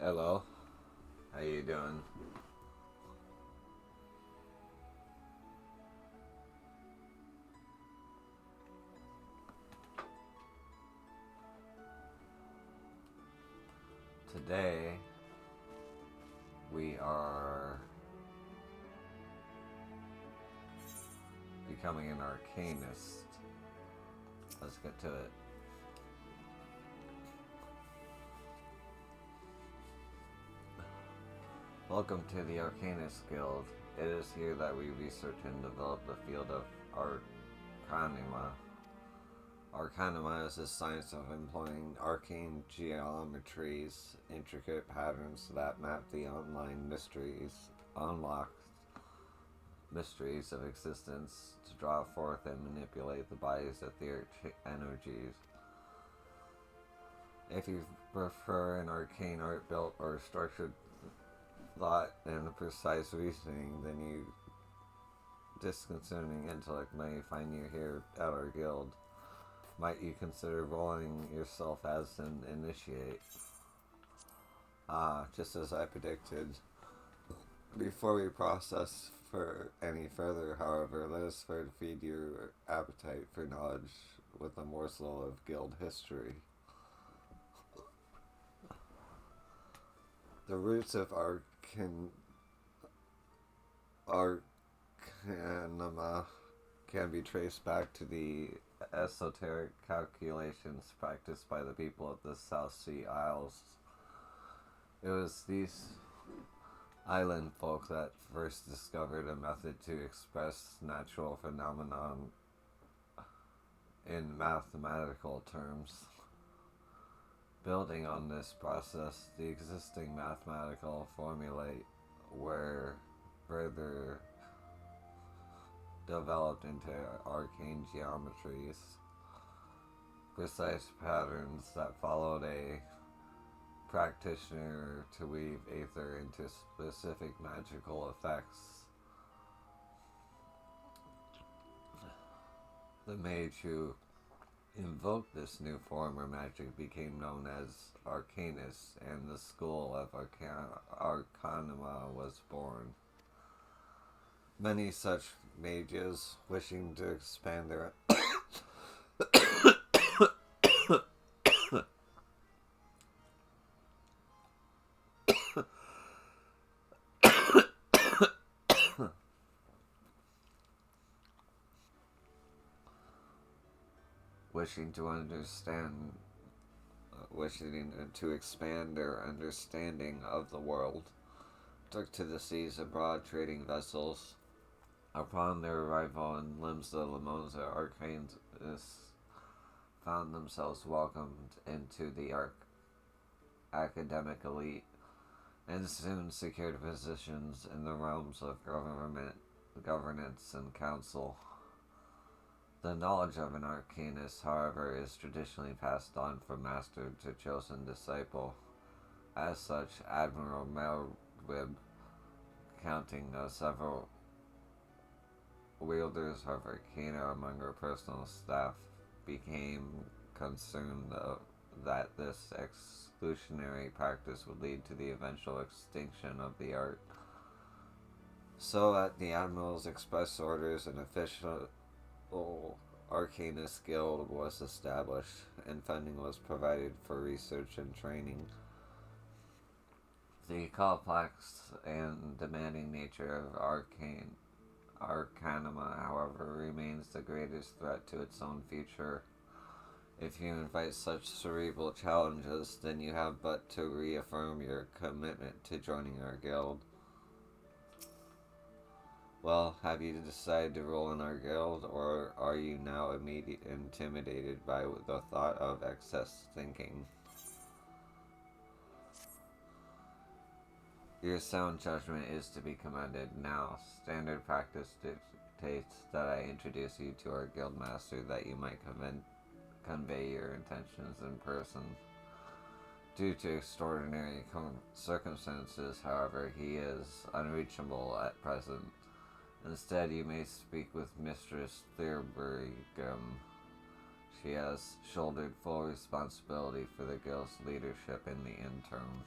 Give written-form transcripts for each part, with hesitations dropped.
Hello, how you doing? Today we are becoming an arcanist. Let's get to it. Welcome to the Arcanist Guild. It is here that we research and develop the field of arcanima. Arcanima is the science of employing arcane geometries, intricate patterns that map the unlocked mysteries of existence to draw forth and manipulate the body's etheric energies. If you prefer an arcane art built or structured thought and precise reasoning, then you disconcerting intellect may find you here at our guild. Might you consider rolling yourself as an initiate? Just as I predicted. Before we process for any further, however, let us first feed your appetite for knowledge with a morsel of guild history. The roots of arcanima can be traced back to the esoteric calculations practiced by the people of the South Sea Isles. It was these island folk that first discovered a method to express natural phenomenon in mathematical terms. Building on this process, the existing mathematical formulae were further developed into arcane geometries, precise patterns that followed a practitioner to weave ether into specific magical effects. The mage who invoked this new form of magic became known as arcanist, and the school of arcanima was born. Many such mages, wishing to expand their wishing to expand their understanding of the world, took to the seas abroad trading vessels. Upon their arrival in Limsa Lamosa, arcanists found themselves welcomed into the academic elite and soon secured positions in the realms of governance, and council. The knowledge of an arcanist, however, is traditionally passed on from master to chosen disciple. As such, Admiral Melwib, counting several wielders of arcana among her personal staff, became concerned that this exclusionary practice would lead to the eventual extinction of the art. So, at the Admiral's express orders, an official Arcanist Guild was established, and funding was provided for research and training. The complex and demanding nature of arcanima, however, remains the greatest threat to its own future. If you invite such cerebral challenges, then you have but to reaffirm your commitment to joining our guild. Well, have you decided to roll in our guild, or are you now intimidated by the thought of excess thinking? Your sound judgment is to be commended. Now, standard practice dictates that I introduce you to our guild master that you might convey your intentions in person. Due to extraordinary circumstances, however, he is unreachable at present. Instead, you may speak with Mistress Thurbergum. She has shouldered full responsibility for the guild's leadership in the interim.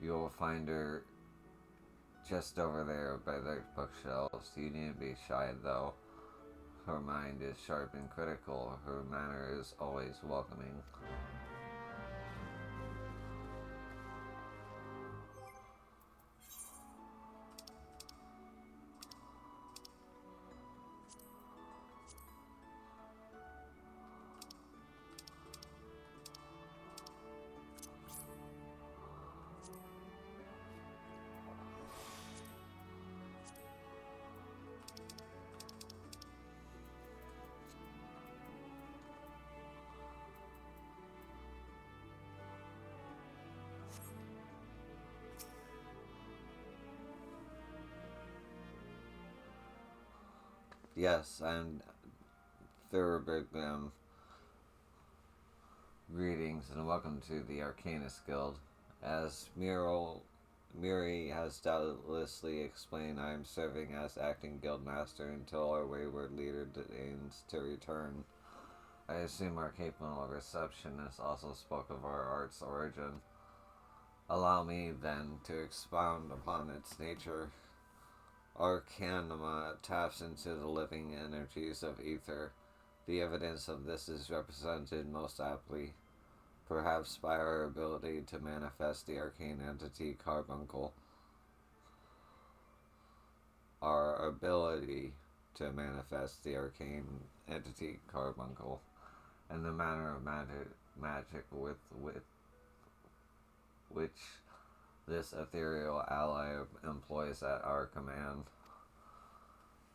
You will find her just over there by the bookshelves. You needn't be shy, though. Her mind is sharp and critical. Her manner is always welcoming. Yes, I'm Thoroughbrigam. Greetings and welcome to the Arcanist Guild. As Miri has doubtlessly explained, I am serving as acting guildmaster until our wayward leader deigns to return. I assume our capable receptionist also spoke of our art's origin. Allow me, then, to expound upon its nature. Arcanima taps into the living energies of ether. The evidence of this is represented most aptly, perhaps by our ability to manifest the arcane entity Carbuncle. Our ability to manifest the arcane entity Carbuncle, and the manner of magic with which this ethereal ally employs at our command.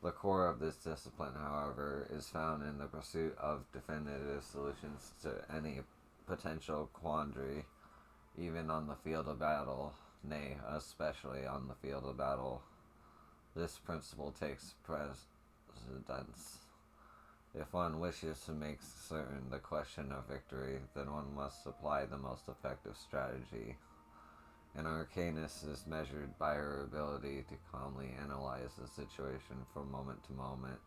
The core of this discipline, however, is found in the pursuit of definitive solutions to any potential quandary, even on the field of battle, nay, especially on the field of battle. This principle takes precedence. If one wishes to make certain the question of victory, then one must apply the most effective strategy. An arcanist is measured by her ability to calmly analyze the situation from moment to moment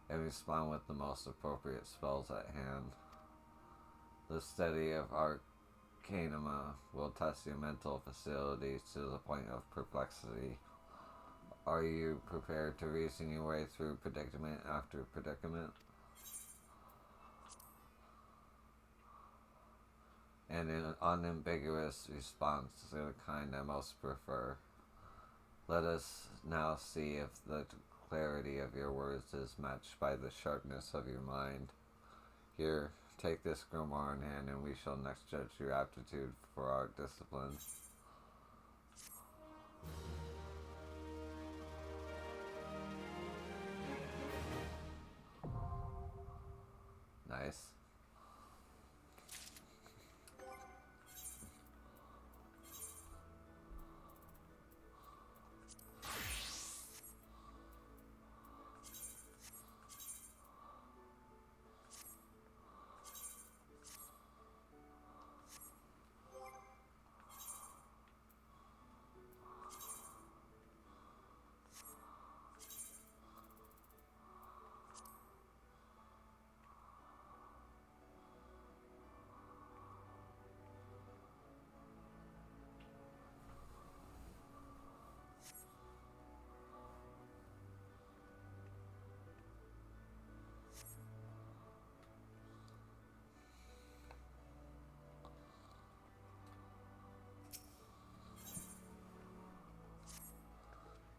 and respond with the most appropriate spells at hand. The study of arcanima will test your mental facilities to the point of perplexity. Are you prepared to reason your way through predicament after predicament? And an unambiguous response to the kind I most prefer. Let us now see if the clarity of your words is matched by the sharpness of your mind. Here, take this grimoire in hand, and we shall next judge your aptitude for our discipline. Nice.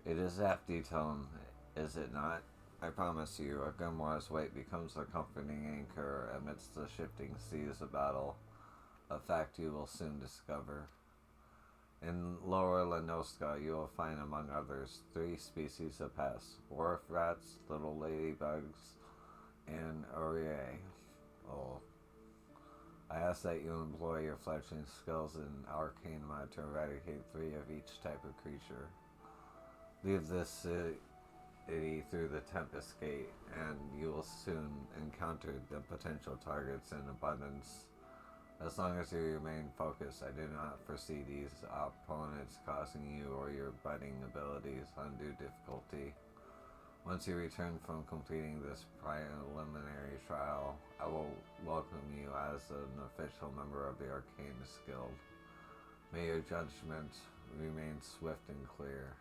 It is aptly tone, is it not? I promise you, a grimoire's weight becomes a comforting anchor amidst the shifting seas of battle, a fact you will soon discover. In Lower Lenoska, you will find, among others, 3 species of pests: wharf rats, little ladybugs, and Oriae. Oh, I ask that you employ your fledgling skills in Arcanima to eradicate 3 of each type of creature. Leave this city through the Tempest Gate, and you will soon encounter the potential targets in abundance. As long as you remain focused, I do not foresee these opponents causing you or your budding abilities undue difficulty. Once you return from completing this preliminary trial, I will welcome you as an official member of the Arcanist Guild. May your judgment remain swift and clear.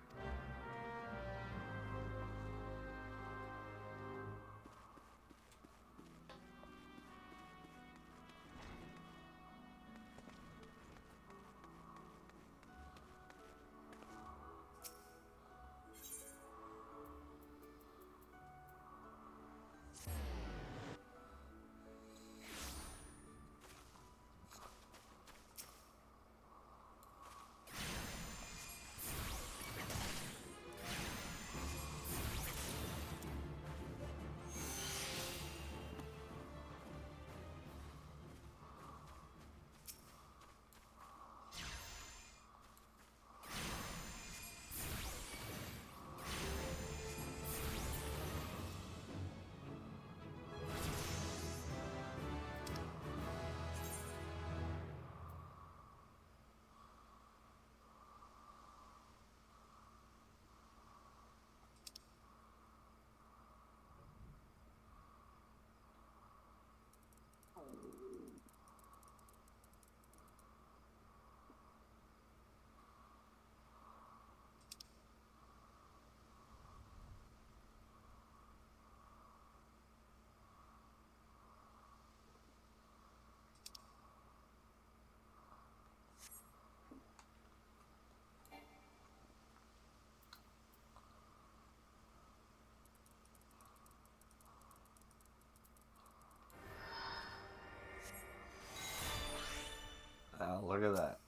Oh, look at that.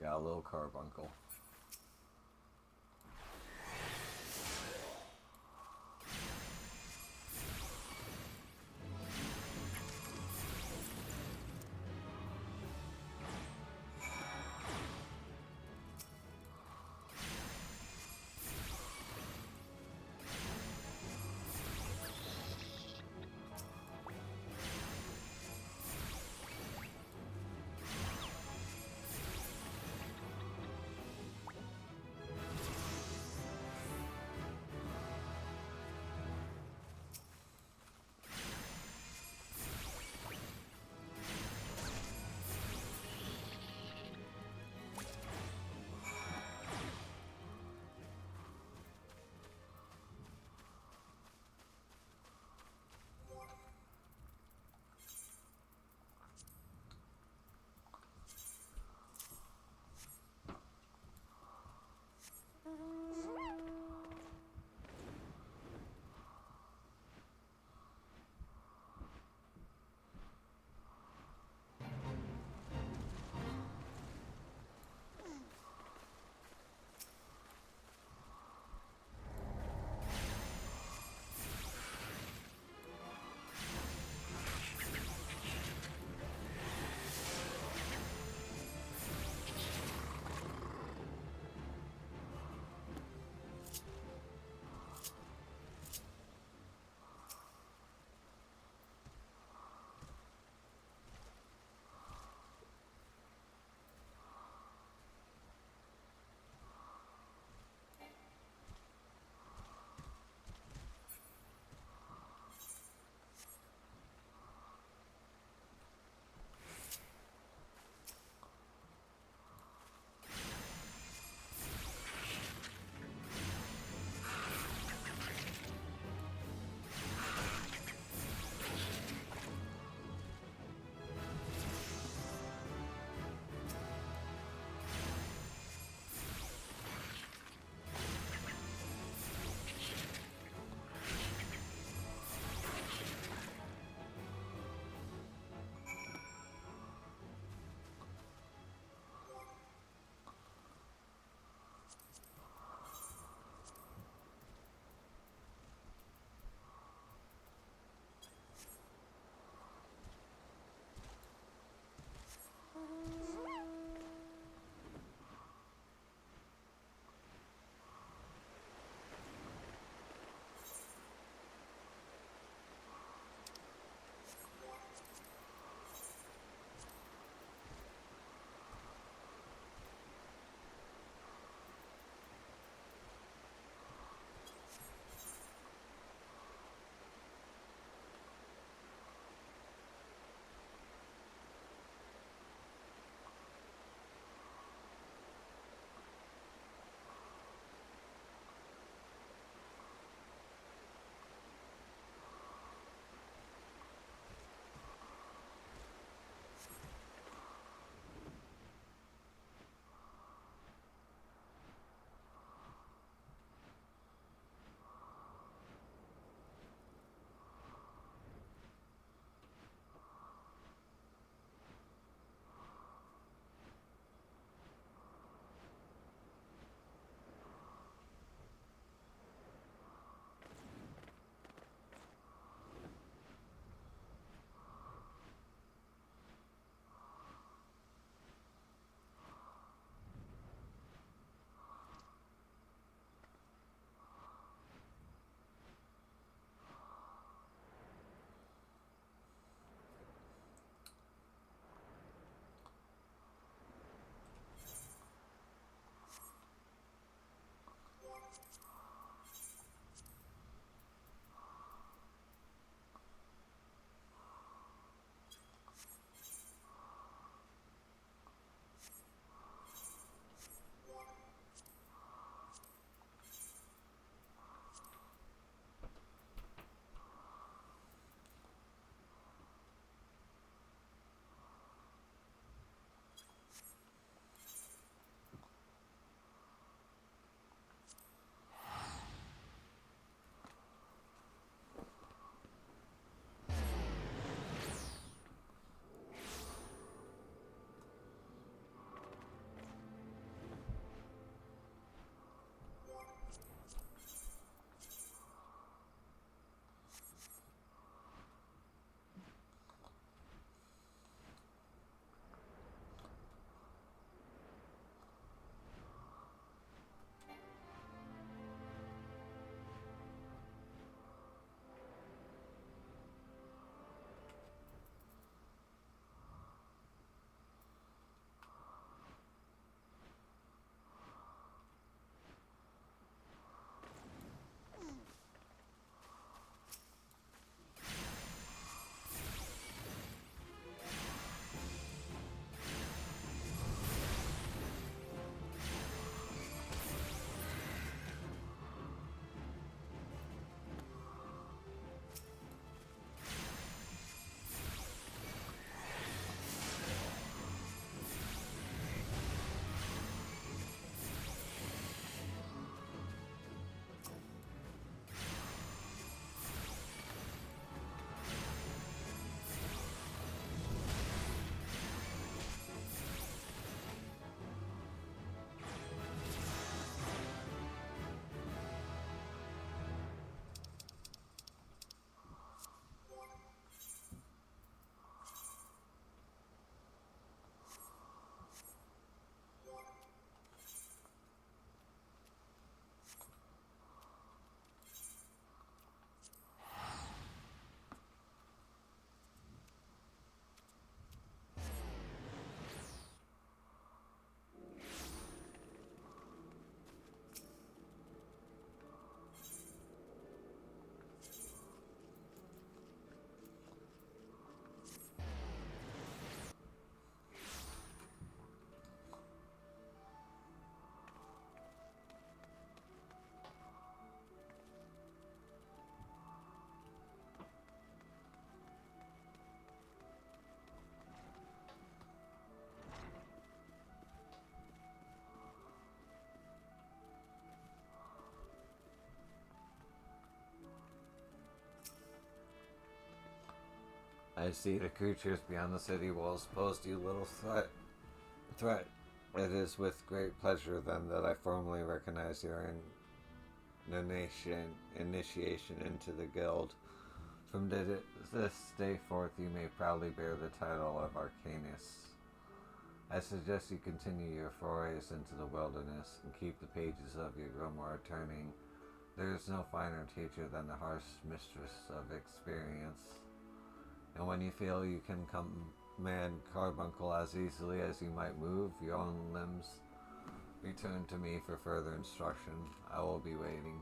Got a little carbuncle. I see the creatures beyond the city walls pose you little threat. It is with great pleasure then that I formally recognize your initiation into the guild. From this day forth you may proudly bear the title of arcanist. I suggest you continue your forays into the wilderness and keep the pages of your grimoire turning. There is no finer teacher than the harsh mistress of experience. And when you feel you can command carbuncle as easily as you might move your own limbs, return to me for further instruction. I will be waiting.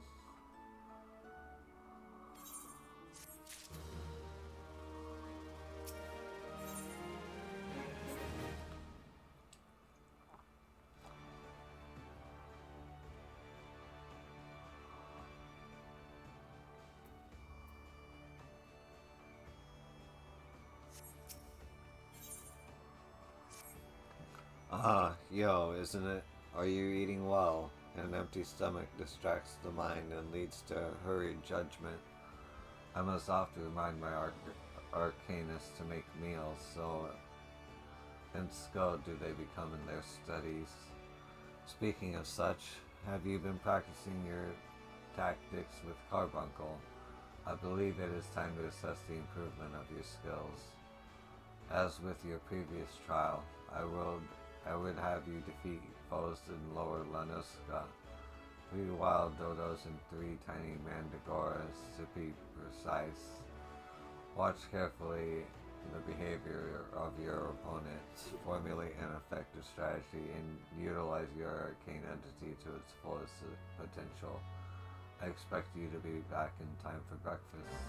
Yo, isn't it? Are you eating well? An empty stomach distracts the mind and leads to hurried judgment. I must often remind my arcanists to make meals, so ensconced do they become in their studies. Speaking of such, have you been practicing your tactics with carbuncle? I believe it is time to assess the improvement of your skills. As with your previous trial, I would have you defeat foes in Lower Lanuska, 3 wild dodos and 3 tiny mandragoras to be precise. Watch carefully the behavior of your opponents, formulate an effective strategy, and utilize your arcane entity to its fullest potential. I expect you to be back in time for breakfast.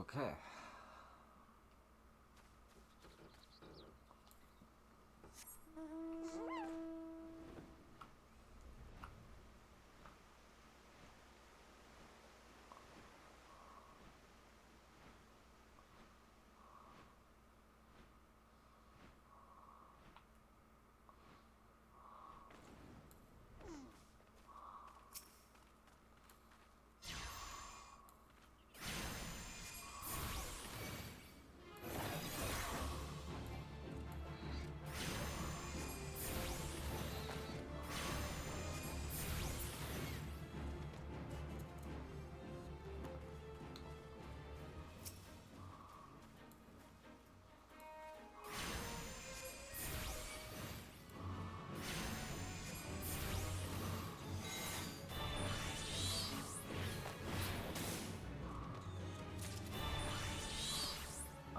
Okay.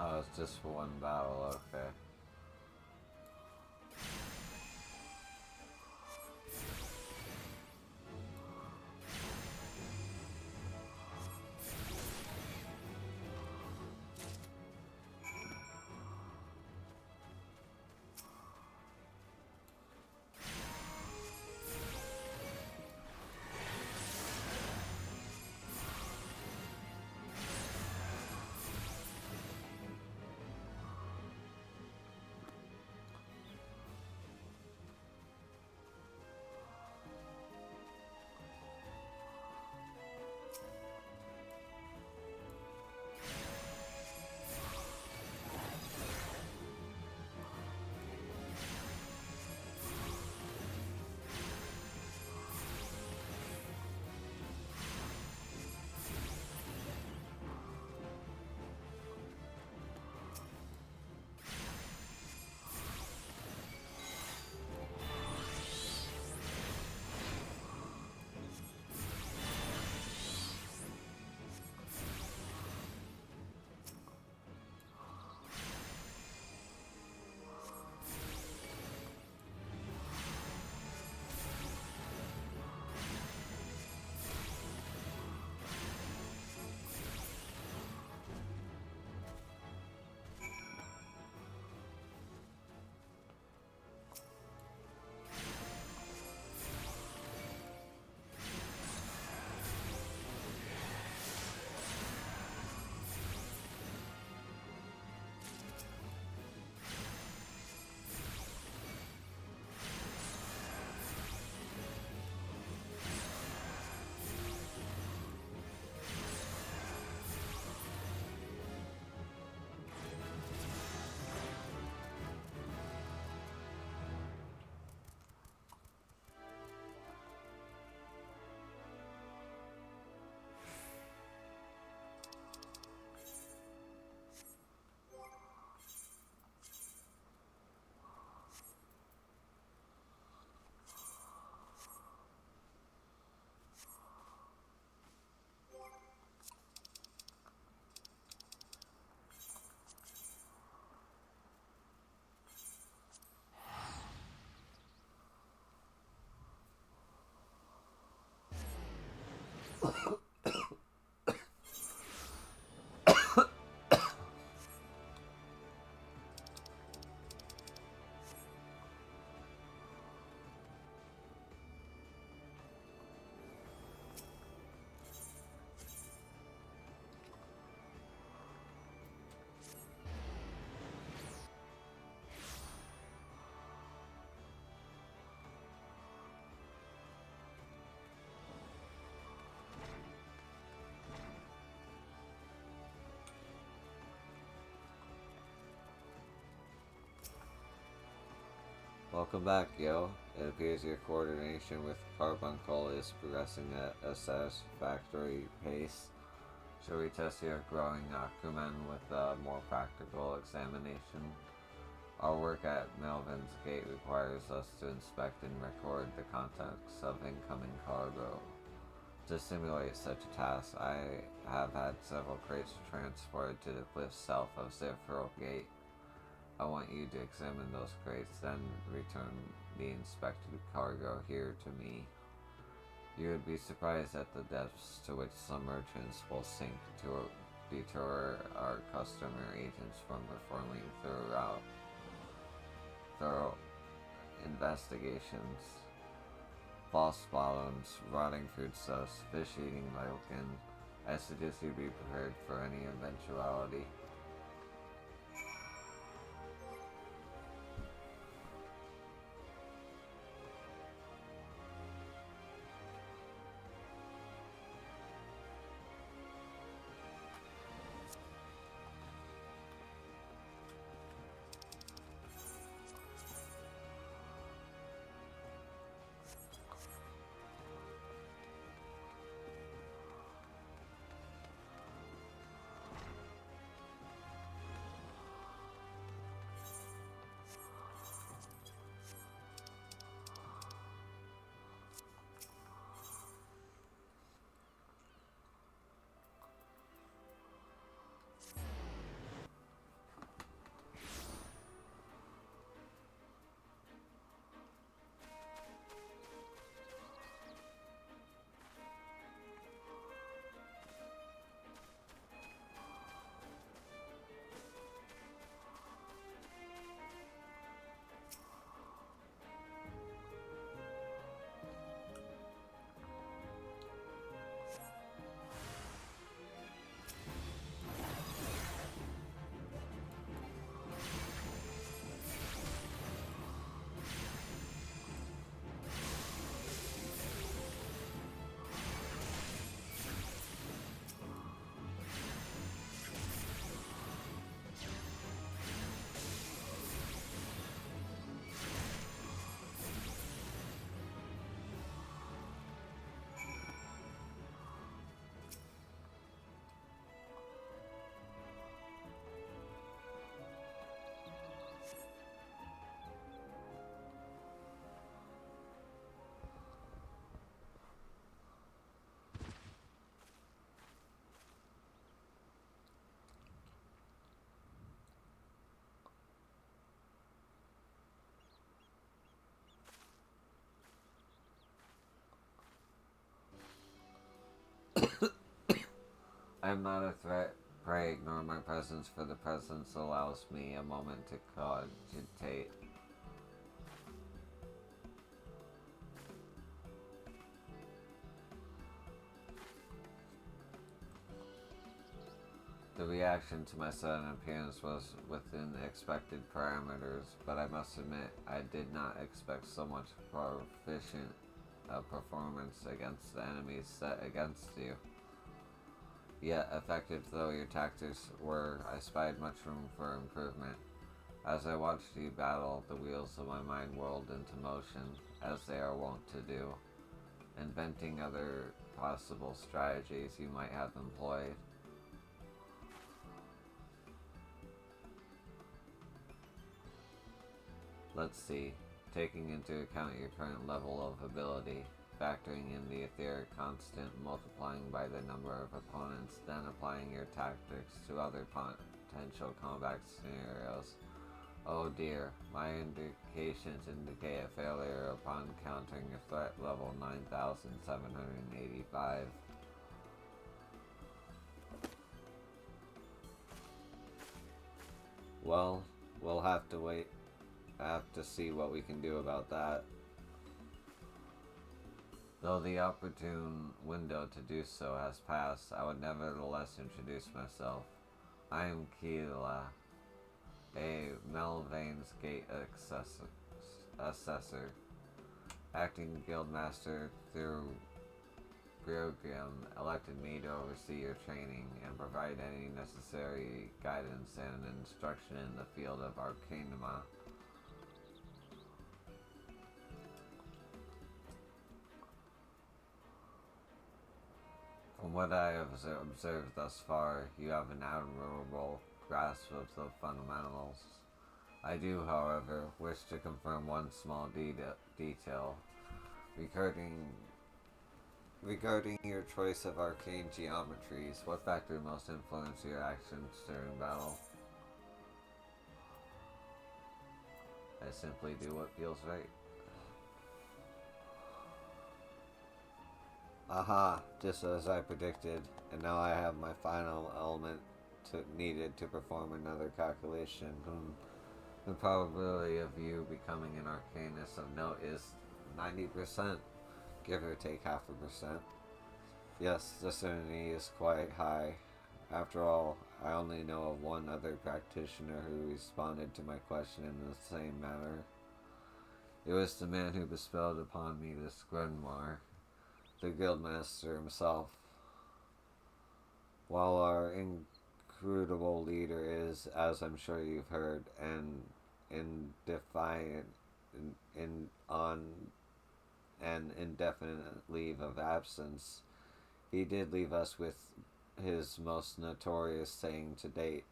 Oh, it's just for one battle, okay. Welcome back, yo. It appears your coordination with Carbuncle is progressing at a satisfactory pace. Shall we test your growing acumen with a more practical examination? Our work at Melvin's Gate requires us to inspect and record the contents of incoming cargo. To simulate such a task, I have had several crates transported to the cliffs south of Zephyro Gate. I want you to examine those crates, then return the inspected cargo here to me. You would be surprised at the depths to which some merchants will sink to deter our customer agents from performing thorough investigations. False bottoms, rotting foodstuffs, fish eating milk, and I suggest you be prepared for any eventuality. I am not a threat. Pray ignore my presence, for the presence allows me a moment to cogitate. The reaction to my sudden appearance was within the expected parameters, but I must admit I did not expect so much proficient performance against the enemies set against you. Yet, effective though your tactics were, I spied much room for improvement. As I watched you battle, the wheels of my mind whirled into motion, as they are wont to do, inventing other possible strategies you might have employed. Let's see, taking into account your current level of ability, factoring in the etheric constant, multiplying by the number of opponents, then applying your tactics to other potential combat scenarios. Oh dear, my indications indicate a failure upon countering a threat level 9,785. Well, we'll have to wait. I have to see what we can do about that. Though the opportune window to do so has passed, I would nevertheless introduce myself. I am Keela, a Melvain's Gate assessor, acting guildmaster through Briogrim elected me to oversee your training and provide any necessary guidance and instruction in the field of arcanima. From what I have observed thus far, you have an admirable grasp of the fundamentals. I do, however, wish to confirm one small detail regarding your choice of arcane geometries. What factor most influenced your actions during battle? I simply do what feels right. Aha, just as I predicted, and now I have my final element needed to perform another calculation. The probability of you becoming an arcanist of note is 90%, give or take half a percent. Yes, the certainty is quite high. After all, I only know of one other practitioner who responded to my question in the same manner. It was the man who bestowed upon me this grimoire, the guildmaster himself. While our inscrutable leader is, as I'm sure you've heard, on an indefinite leave of absence, he did leave us with his most notorious saying to date.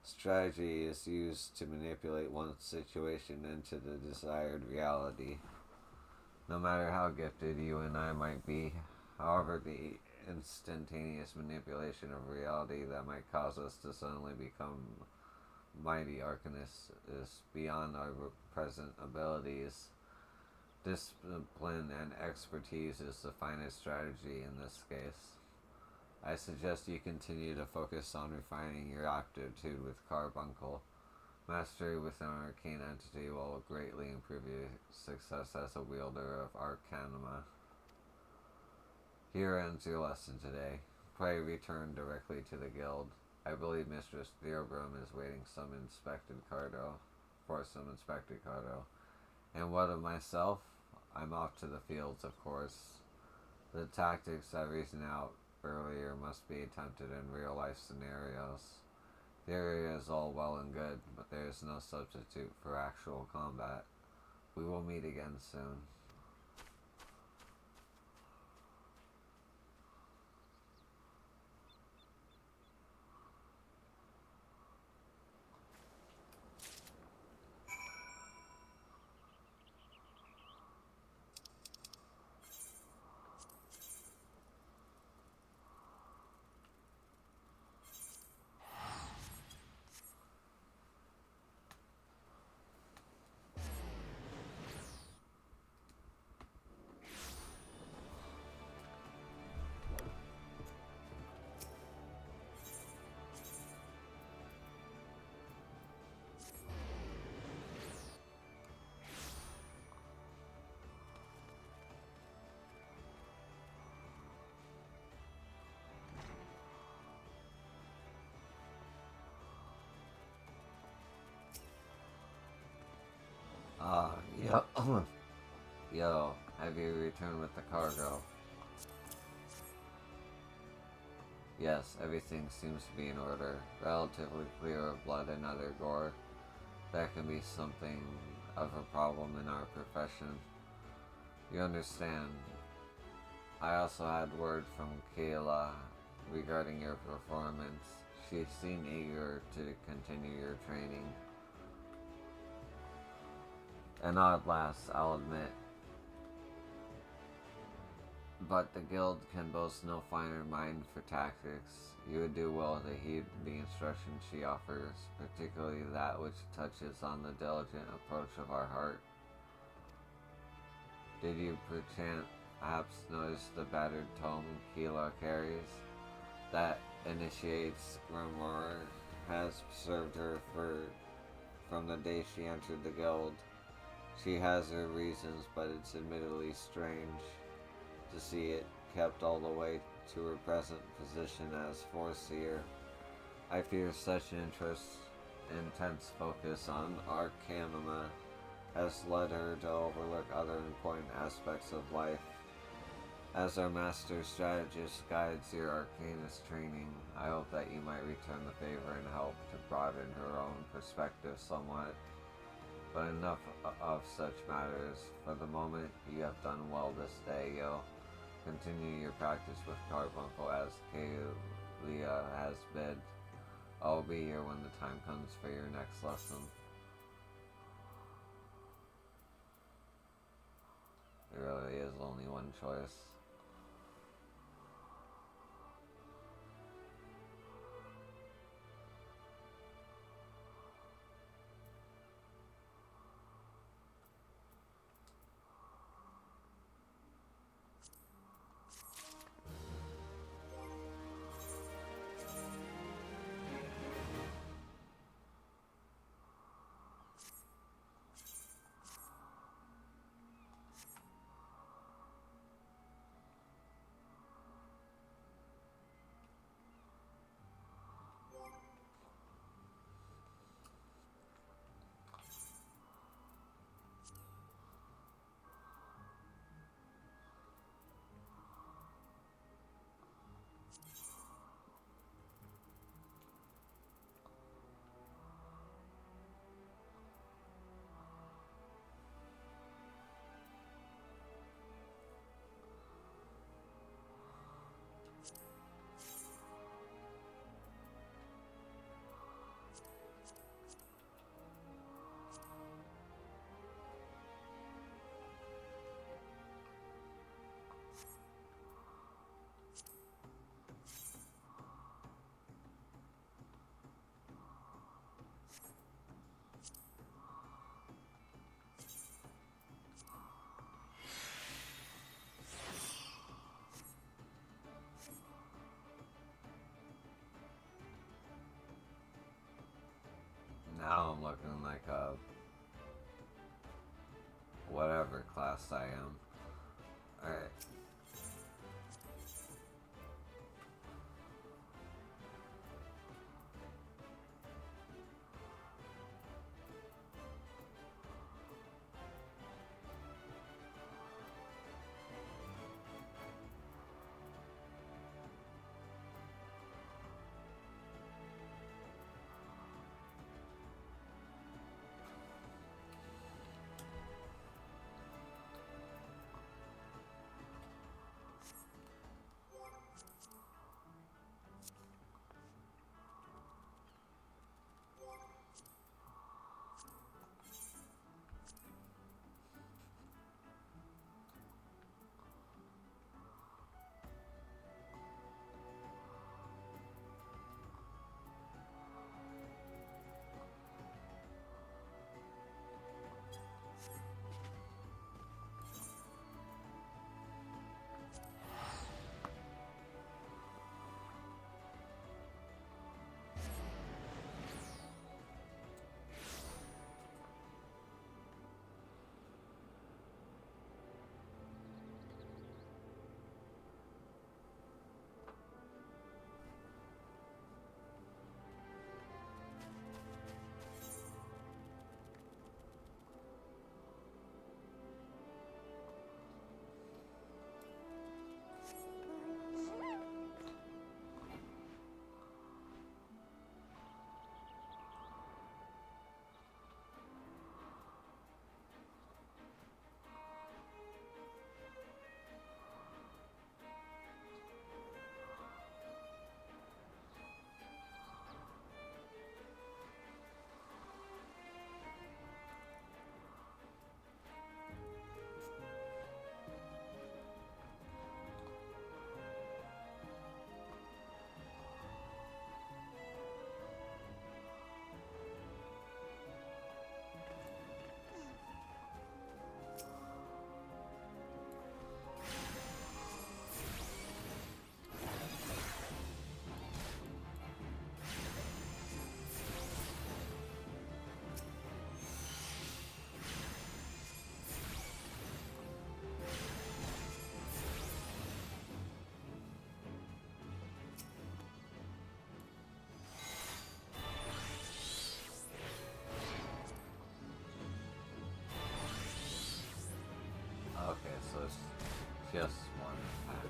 Strategy is used to manipulate one's situation into the desired reality. No matter how gifted you and I might be, however, the instantaneous manipulation of reality that might cause us to suddenly become mighty arcanists is beyond our present abilities. Discipline and expertise is the finest strategy in this case. I suggest you continue to focus on refining your aptitude with carbuncle. Mastery with an arcane entity will greatly improve your success as a wielder of arcanima. Here ends your lesson today. Pray return directly to the guild. I believe Mistress Theobrum is waiting for some inspected cargo. And what of myself? I'm off to the fields, of course. The tactics I reasoned out earlier must be attempted in real-life scenarios. Theory is all well and good, but there is no substitute for actual combat. We will meet again soon. Yo. Yo, have you returned with the cargo? Yes, everything seems to be in order. Relatively clear of blood and other gore. That can be something of a problem in our profession. You understand. I also had word from Kayla regarding your performance. She seemed eager to continue your training. An odd lass, I'll admit. But the guild can boast no finer mind for tactics. You would do well to heed the instructions she offers, particularly that which touches on the diligent approach of our heart. Did you perhaps notice the battered tome Keela carries? That initiates grimoire has served her from the day she entered the guild. She has her reasons, but it's admittedly strange to see it kept all the way to her present position as Foreseer. I fear such intense focus on arcanima has led her to overlook other important aspects of life. As our master strategist guides your arcanist training, I hope that you might return the favor and help to broaden her own perspective somewhat. But enough of such matters. For the moment, you have done well this day, yo. Continue your practice with carbuncle as Kalia has bid. I'll be here when the time comes for your next lesson. There really is only one choice. Now I'm looking like a whatever class I am. Alright. Okay, so it's just one pack.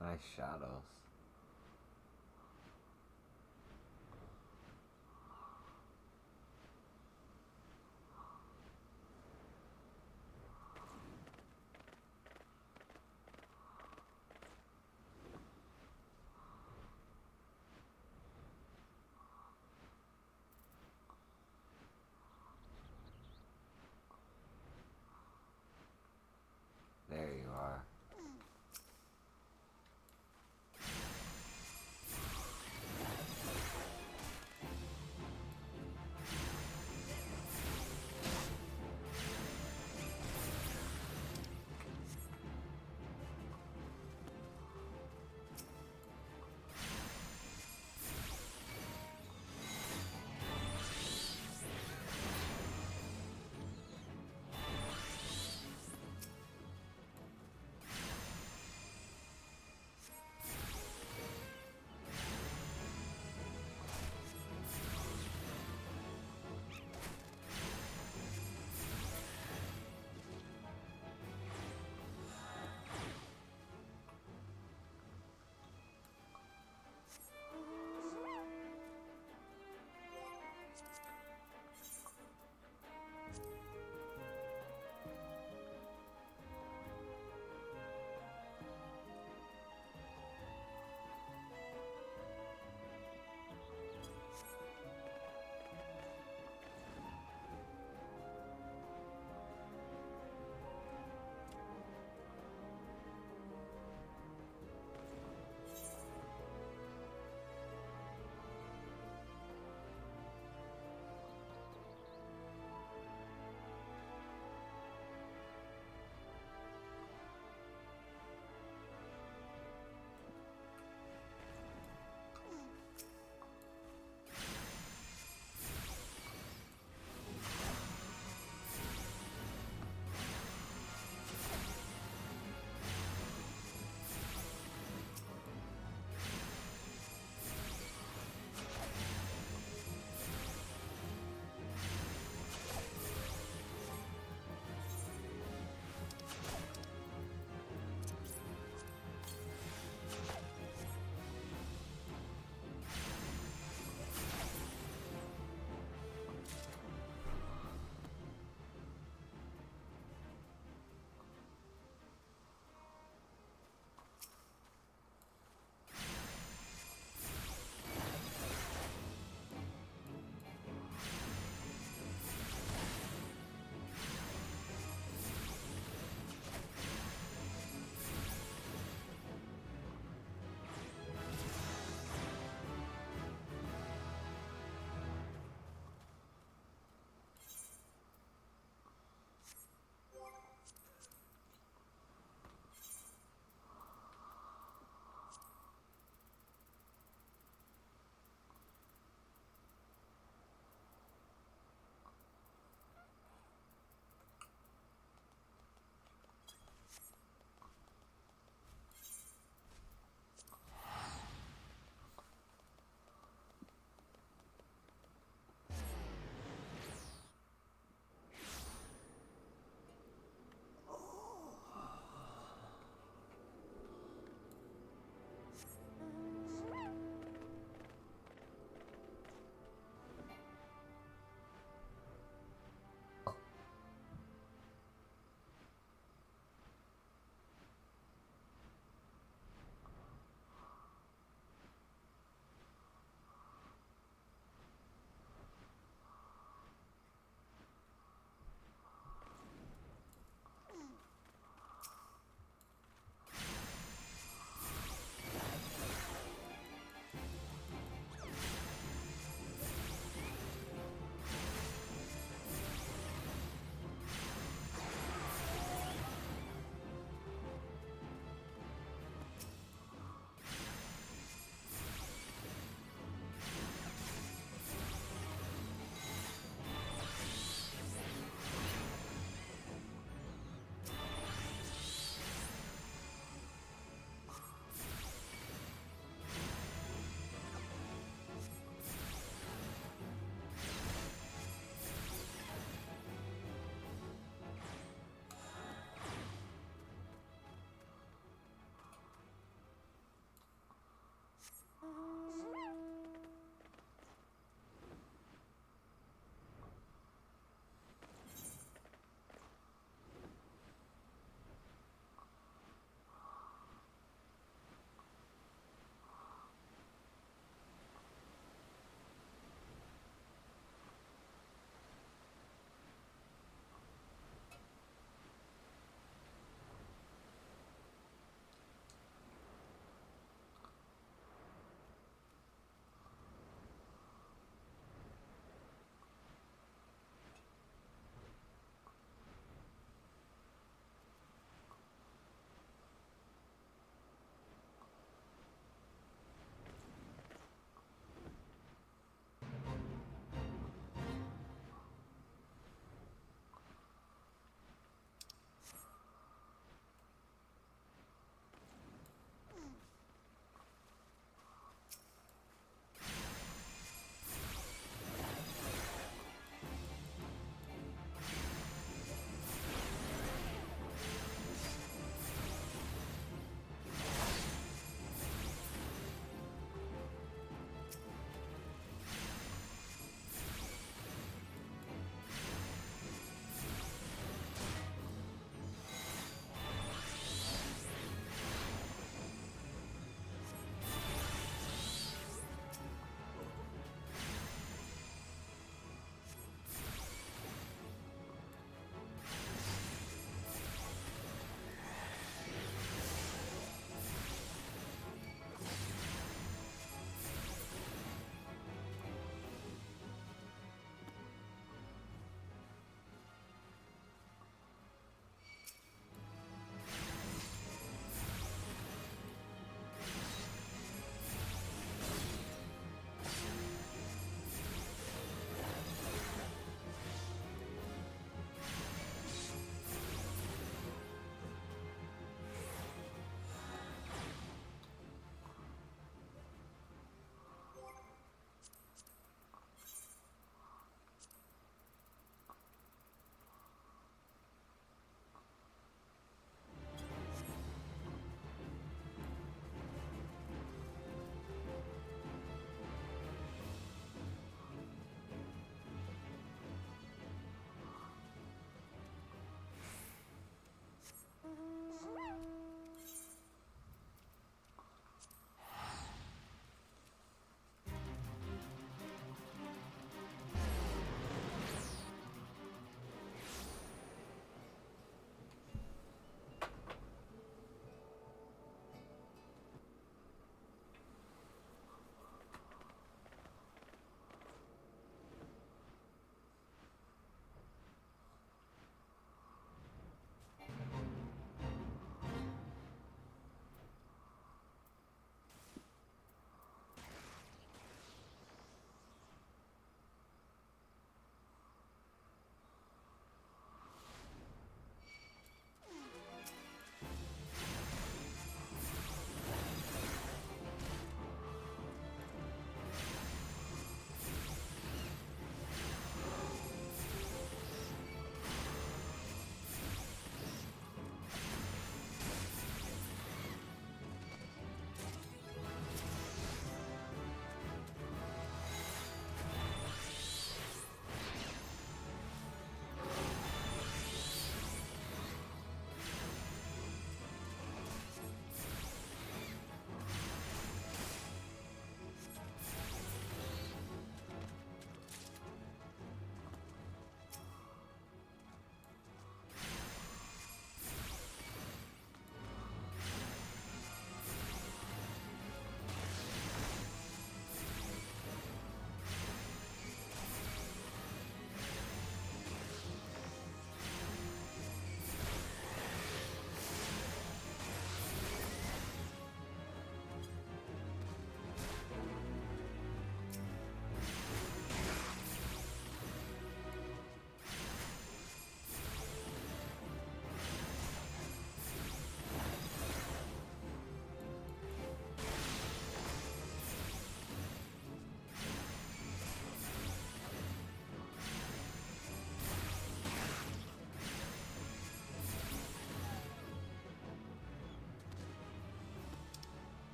Nice shadows. There you are.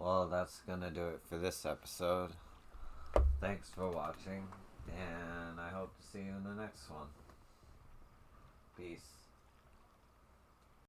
Well, that's gonna do it for this episode. Thanks for watching, and I hope to see you in the next one. Peace.